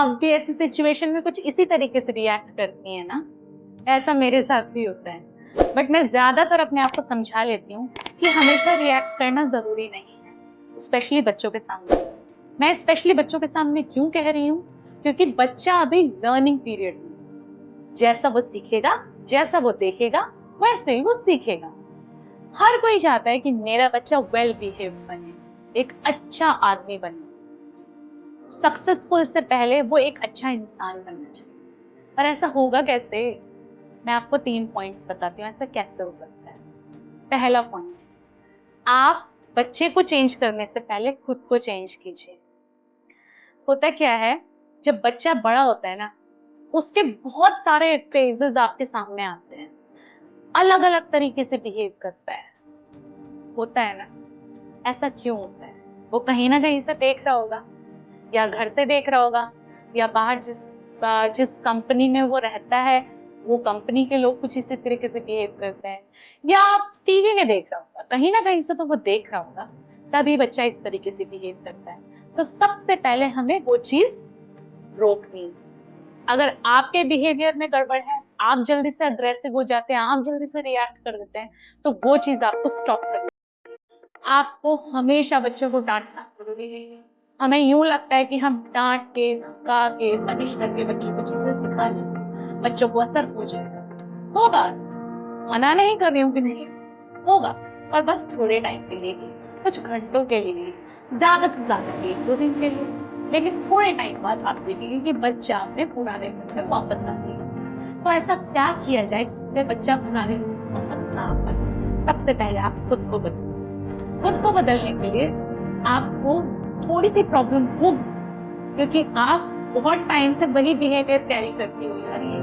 आप भी ऐसी सिचुएशन में कुछ इसी तरीके से रिएक्ट करती हैं ना? ऐसा मेरे साथ भी होता है। बट मैं ज़्यादातर अपने आप को समझा लेती हूँ कि हमेशा रिएक्ट करना ज़रूरी नहीं है, स्पेशली बच्चों के सामने। मैं स्पेशली बच्चों के सामने क्यों कह रही हूँ? क्योंकि बच्चा अभी लर्निंग पीरियड में है। जैसा वो सीखेगा, जैसा वो देखेगा, वैसे ही वो सीखेगा। हर कोई चाहता है कि मेरा बच्चा वेल बिहेव्ड बने, एक अच्छा आदमी बने। सक्सेसफुल से पहले वो एक अच्छा इंसान बनना चाहिए। पर ऐसा होगा कैसे? मैं आपको 3 पॉइंट्स बताती हूँ, ऐसा कैसे हो सकता है। पहला पॉइंट, आप बच्चे को चेंज करने से पहले खुद को चेंज कीजिए। होता क्या है, जब बच्चा बड़ा होता है ना, उसके बहुत सारे फेजेस आपके सामने आते हैं, अलग अलग तरीके से बिहेव करता है। होता है ना? ऐसा क्यों होता है? वो कहीं ना कहीं से देख रहा होगा, या घर से देख रहा होगा, या बाहर जिस कंपनी में वो रहता है वो कंपनी के लोग कुछ इसी तरीके से बिहेव करते हैं, या आप टीवी में देख रहा होगा, कहीं ना कहीं से तो वो देख रहा होगा, तभी बच्चा इस तरीके से बिहेव करता है। तो सबसे पहले हमें वो चीज रोकनी। अगर आपके बिहेवियर में गड़बड़ है, आप जल्दी से अग्रेसिव हो जाते हैं, आप जल्दी से रिएक्ट कर देते हैं, तो वो चीज आपको स्टॉप करनी। आपको हमेशा बच्चों को डांटना जरूरी नहीं है। हमें यूं लगता है कि हम डांट के, धमका के, पनिश करके बच्चों को चीजें सिखा लें, बच्चों को असर हो जाएगा। होगा, मना नहीं कर रही हूँ कि नहीं, होगा, और बस थोड़े टाइम के लिए, कुछ घंटों के लिए, ज्यादा से ज्यादा 1-2 दिन के लिए। लेकिन थोड़े टाइम बाद आप देखेंगे कि बच्चा अपने पुराने मूड में वापस आ गया। तो ऐसा क्या किया जाए जिससे बच्चा पुराने मूड में वापस ना आ पाए? सबसे पहले आप खुद को बदलो। खुद को बदलने के लिए आपको थोड़ी सी प्रॉब्लम होगी, क्योंकि आप बहुत टाइम से वही बिहेवियर कैरी करती हुई आ रही है।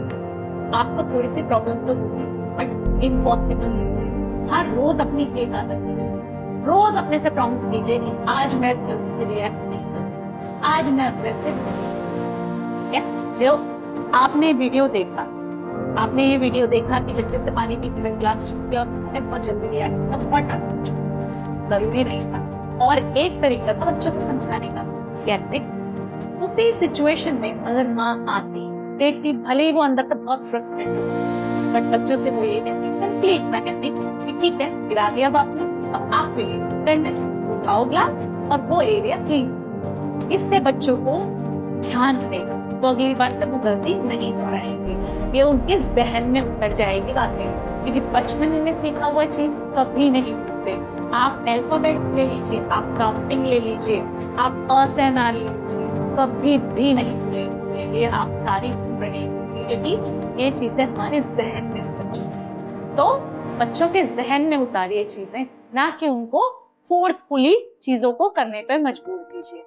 आपको थोड़ी सी प्रॉब्लम तो होगी, बट इम्पॉसिबल नहीं है। हर रोज अपनी एक आदत है, रोज अपने से प्रॉमिस कीजिए कि आज मैं जल्दी से रिएक्ट नहीं करूंगी, आज मैं अग्रेसिव नहीं। जो आपने वीडियो देखा, आपने ये वीडियो देखा कि बच्चे से पानी पीते हुए ग्लास छूट गया और उसने बहुत जल्दी रिएक्ट किया, बहुत टाइम जरूरी नहीं था। और एक तरीका था बच्चों को समझाने का। कैसे? उसी सिचुएशन में अगर माँ आती, देखती, भले ही वो अंदर से बहुत फ्रस्ट्रेटेड हो, बट बच्चों से वो ये कहती, सिंपली इतना कहती कि ठीक है, गिरा दिया बाप ने, अब आप भी करना, उठाओ ग्लास और वो एरिया क्लीन। इससे बच्चों को ध्यान रहेगा, वो अगली बार से वो गलती नहीं दोहराएंगे, ये उनके जहन में उतर जाएगी बातें, क्योंकि बचपन में सीखा हुआ चीज कभी नहीं भूलते। आप अल्फाबेट्स ले लीजिए, आप काउंटिंग ले लीजिए, आप अ से ना ले लीजिए, कभी भी नहीं भूलेंगे, ये आप सारी भूल रहे हैं, क्योंकि ये चीजें हमारे जहन में उतर चुकी। तो बच्चों के जहन में उतारिए चीजें, ना कि उनको फोर्सफुली चीजों को करने पर मजबूर कीजिए।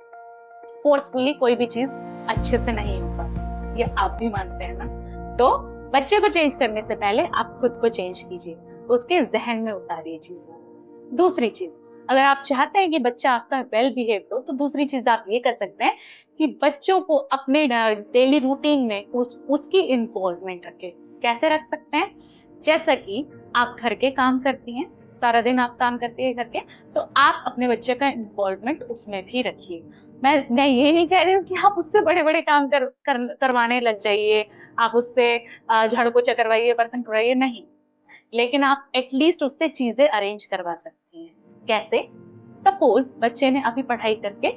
फोर्सफुली कोई भी चीज अच्छे से नहीं होता, ये आप भी मानते हैं ना? तो बच्चे को चेंज करने से पहले आप खुद को चेंज कीजिए, उसके जहन में उतारिए चीजें। दूसरी चीज, अगर आप चाहते हैं कि बच्चा आपका वेल बिहेव हो, तो दूसरी चीज आप ये कर सकते हैं कि बच्चों को अपने डेली रूटीन में उसकी इन्वॉल्वमेंट रखें। कैसे रख सकते हैं? जैसा कि आप घर के काम करती हैं, सारा दिन आप काम करती है घर के, तो आप अपने बच्चे का इन्वॉल्वमेंट उसमें भी रखिए। मैं ये नहीं कह रही हूँ कि आप उससे बड़े-बड़े काम करवाने लग जाइए, आप उससे झाड़ू पोछा करवाइए, बर्तन धुलाइए, नहीं। लेकिन आप एटलीस्ट उससे चीजें अरेंज करवा सकती हैं। कैसे? सपोज बच्चे ने अभी पढ़ाई करके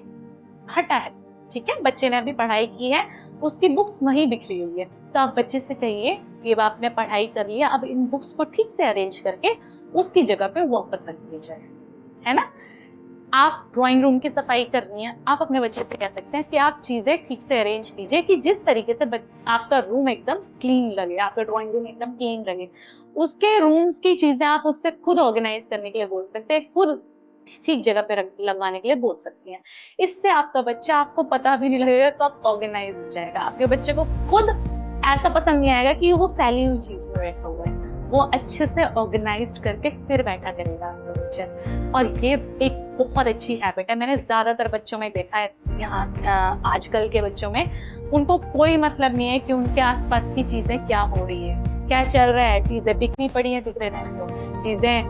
हटा है, ठीक है, बच्चे ने अभी पढ़ाई की है, उसकी बुक्स वहीं बिखरी हुई है, तो आप बच्चे से कहिए कि आपने पढ़ाई कर लिया, अब इन बुक्स को ठीक से अरेंज करके उसकी जगह पे वापस रख दी जाए, है ना? आप ड्राइंग रूम की सफाई करनी है, आप अपने बच्चे से कह सकते हैं कि आप चीजें ठीक से अरेंज कीजिए कि जिस तरीके से आपका रूम एकदम क्लीन लगे, आपका ड्राइंग रूम एकदम क्लीन लगे। उसके रूम्स की चीजें आप उससे खुद ऑर्गेनाइज करने के लिए बोल सकते हैं, खुद ठीक जगह पे लगवाने के लिए बोल सकती हैं। इससे आपका बच्चा, आपको पता भी नहीं लगेगा कब ऑर्गेनाइज हो जाएगा। आपके बच्चे को खुद ऐसा पसंद नहीं आएगा कि वो फैली हुई चीज में बैठा हुआ है, वो अच्छे से ऑर्गेनाइज्ड करके फिर बैठा करेगा आपका बच्चा। और ये एक बहुत अच्छी हैबिट है, मैंने ज्यादातर बच्चों में देखा है, यहाँ आजकल के बच्चों में उनको कोई मतलब नहीं है कि उनके आसपास की चीजें क्या हो रही है, क्या चल रहा है, चीजें बिखरी पड़ी है, बिखरे रहने दो, चीजें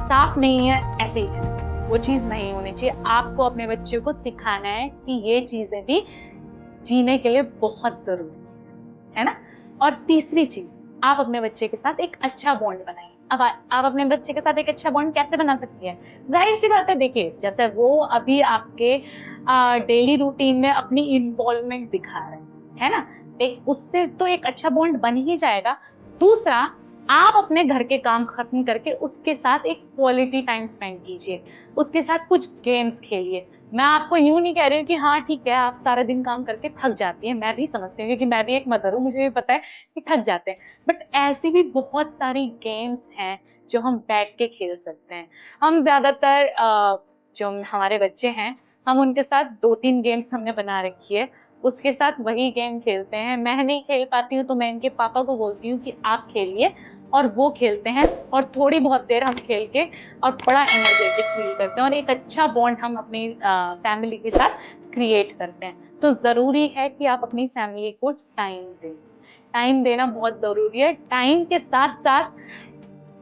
साफ नहीं है, ऐसे ही है। वो चीज नहीं होनी चाहिए। आपको अपने बच्चे को सिखाना है कि ये चीजें भी जीने के लिए बहुत जरूरी है ना। और तीसरी चीज, आप अपने बच्चे के साथ एक अच्छा बॉन्ड बनाइए। अब आप अपने बच्चे के साथ एक अच्छा बॉन्ड कैसे बना सकती है? जाहिर सी बात है, देखिए जैसे वो अभी आपके डेली रूटीन में अपनी इन्वॉल्वमेंट दिखा रहे है ना, उससे तो एक अच्छा बॉन्ड बन ही जाएगा। दूसरा, आप अपने घर के काम खत्म करके उसके साथ एक क्वालिटी टाइम स्पेंड कीजिए, उसके साथ कुछ गेम्स खेलिए। मैं आपको यूं नहीं कह रही हूँ कि हाँ ठीक है आप सारा दिन काम करके थक जाती है, मैं भी समझती हूँ क्योंकि मैं भी एक मदर हूँ, मुझे भी पता है कि थक जाते हैं। बट ऐसी भी बहुत सारी गेम्स हैं जो हम बैठ के खेल सकते हैं। हम ज्यादातर जो हमारे बच्चे हैं, हम उनके साथ 2-3 गेम्स हमने बना रखी है, उसके साथ वही गेम खेलते हैं। मैं नहीं खेल पाती हूँ तो मैं इनके पापा को बोलती हूँ कि आप खेलिए, और वो खेलते हैं, और थोड़ी बहुत देर हम खेल के और बड़ा एनर्जेटिक फील करते हैं, और एक अच्छा बॉन्ड हम अपनी फैमिली के साथ क्रिएट करते हैं। तो जरूरी है कि आप अपनी फैमिली को टाइम दें। टाइम देना बहुत जरूरी है। टाइम के साथ साथ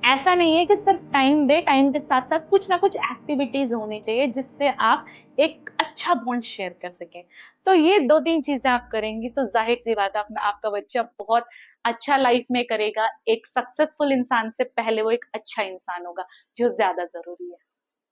ऐसा नहीं है कि सिर्फ टाइम दे, टाइम के साथ साथ कुछ ना कुछ एक्टिविटीज होनी चाहिए जिससे आप एक अच्छा बॉन्ड शेयर कर सकें। तो ये 2-3 चीजें आप करेंगी तो जाहिर सी बात है आपका बच्चा बहुत अच्छा लाइफ में करेगा। एक सक्सेसफुल इंसान से पहले वो एक अच्छा इंसान होगा, जो ज्यादा जरूरी है।